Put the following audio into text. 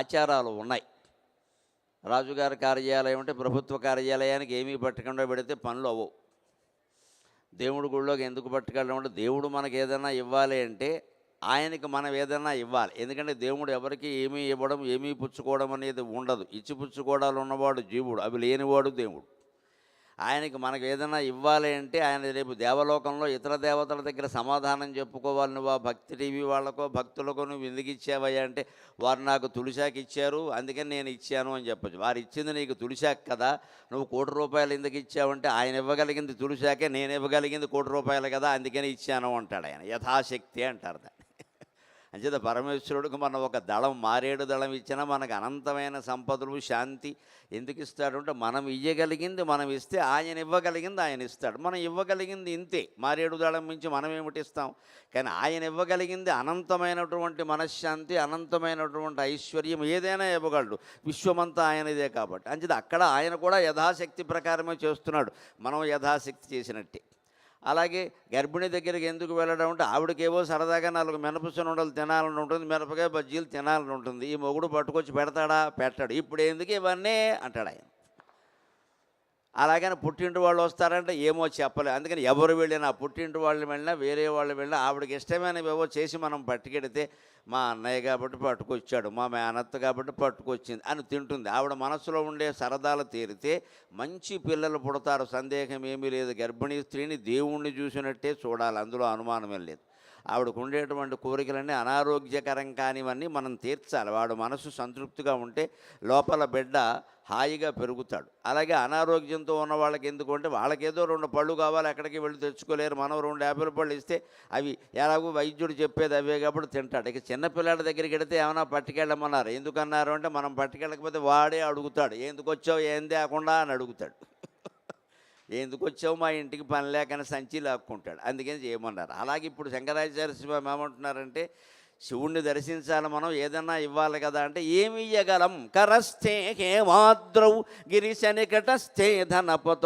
ఆచారాలు ఉన్నాయి. రాజుగారి కార్యాలయం అంటే ప్రభుత్వ కార్యాలయానికి ఏమీ పట్టకుండా పెడితే పనులు అవ్వవు. దేవుడి గుళ్ళోకి ఎందుకు పట్టుకెళ్ళడం అంటే, దేవుడు మనకు ఏదైనా ఇవ్వాలి అంటే ఆయనకి మనం ఏదైనా ఇవ్వాలి. ఎందుకంటే దేవుడు ఎవరికి ఏమీ ఇవ్వడం, ఏమీ పుచ్చుకోవడం అనేది ఉండదు. ఇచ్చి పుచ్చుకోవడాలు ఉన్నవాడు జీవుడు, అవి లేనివాడు దేవుడు. ఆయనకి మనకు ఏదైనా ఇవ్వాలి అంటే ఆయన రేపు దేవలోకంలో ఇతర దేవతల దగ్గర సమాధానం చెప్పుకోవాలి. నువ్వు ఆ భక్తి టీవీ వాళ్ళకో భక్తులకో నువ్వు ఎందుకు ఇచ్చావయ్యా అంటే, వారు నాకు తులిశాక ఇచ్చారు అందుకని నేను ఇచ్చాను అని చెప్పచ్చు. వారు ఇచ్చింది నీకు తులిశాక కదా, నువ్వు ₹1,00,00,000 ఎందుకు ఇచ్చావంటే ఆయన ఇవ్వగలిగింది తులిశాకే, నేను ఇవ్వగలిగింది ₹1,00,00,000 కదా అందుకని ఇచ్చాను అంటాడు ఆయన. యథాశక్తి అంటారు దాన్ని. అంచేత పరమేశ్వరుడికి మనం ఒక దళం, మారేడు దళం ఇచ్చినా మనకు అనంతమైన సంపదలు, శాంతి ఎందుకు ఇస్తాడు అంటే, మనం ఇవ్వగలిగింది మనం ఇస్తే ఆయన ఇవ్వగలిగింది ఆయన ఇస్తాడు. మనం ఇవ్వగలిగింది ఇంతే, మారేడు దళం మించి మనం ఏమిటి ఇస్తాం. కానీ ఆయన ఇవ్వగలిగింది అనంతమైనటువంటి మనశ్శాంతి, అనంతమైనటువంటి ఐశ్వర్యం, ఏదైనా ఇవ్వగలడు. విశ్వమంతా ఆయనదే కాబట్టి అంచేత అక్కడ ఆయన కూడా యథాశక్తి ప్రకారమే చేస్తున్నాడు, మనం యథాశక్తి చేసినట్టే. అలాగే గర్భిణి దగ్గరికి ఎందుకు వెళ్ళడం అంటే, ఆవిడకేవో సరదాగా 4 మినపసునుండలు తినాలని ఉంటుంది, మిరపకాయ బజ్జీలు తినాలని ఉంటుంది. ఈ మొగుడు పట్టుకొచ్చి పెడతాడా? పెట్టాడు. ఇప్పుడు ఎందుకు ఇవన్నీ అంటాడు ఆయన. అలాగని పుట్టింటి వాళ్ళు వస్తారంటే ఏమో చెప్పలేదు. అందుకని ఎవరు వెళ్ళినా, పుట్టింటి వాళ్ళు వెళ్ళినా, వేరే వాళ్ళు వెళ్ళినా, ఆవిడకి ఇష్టమైనవి ఏవో చేసి మనం పట్టుకెడితే, మా అన్నయ్య కాబట్టి పట్టుకొచ్చాడు, మా మేనత్త కాబట్టి పట్టుకొచ్చింది అని తింటుంది. ఆవిడ మనసులో ఉండే సరదాలు తీరితే మంచి పిల్లలు పుడతారు, సందేహం ఏమీ లేదు. గర్భిణీ స్త్రీని దేవుణ్ణి చూసినట్టే చూడాలి, అందులో అనుమానమే లేదు. ఆవిడకు ఉండేటువంటి కోరికలన్నీ అనారోగ్యకరం కానివన్నీ మనం తీర్చాలి. వాడు మనసు సంతృప్తిగా ఉంటే లోపల బిడ్డ హాయిగా పెరుగుతాడు. అలాగే అనారోగ్యంతో ఉన్న వాళ్ళకి ఎందుకు అంటే, వాళ్ళకేదో 2 పళ్ళు కావాలి, ఎక్కడికి వెళ్ళి తెచ్చుకోలేరు. మనం 2 యాపిల్ పళ్ళు ఇస్తే అవి ఎలాగో వైద్యుడు చెప్పేది అవే కాబట్టి తింటాడు. ఇక చిన్నపిల్లాడి దగ్గరికి వెడితే ఏమైనా పట్టుకెళ్ళమన్నారు. ఎందుకన్నారు అంటే, మనం పట్టుకెళ్ళకపోతే వాడే అడుగుతాడు, ఎందుకు వచ్చావు ఏం తేకుండా అని అడుగుతాడు. ఎందుకు వచ్చావు మా ఇంటికి పని లేకని సంచి లాక్కుంటాడు. అందుకని చేయమన్నారు. అలాగే ఇప్పుడు శంకరాచార్య స్వామి ఏమంటున్నారంటే, శివుణ్ణి దర్శించాలి మనం, ఏదన్నా ఇవ్వాలి కదా అంటే, ఏమి ఇయ్యగలం? కరస్థే హేమాద్రౌ గిరిశనికటస్థే ధనపతౌ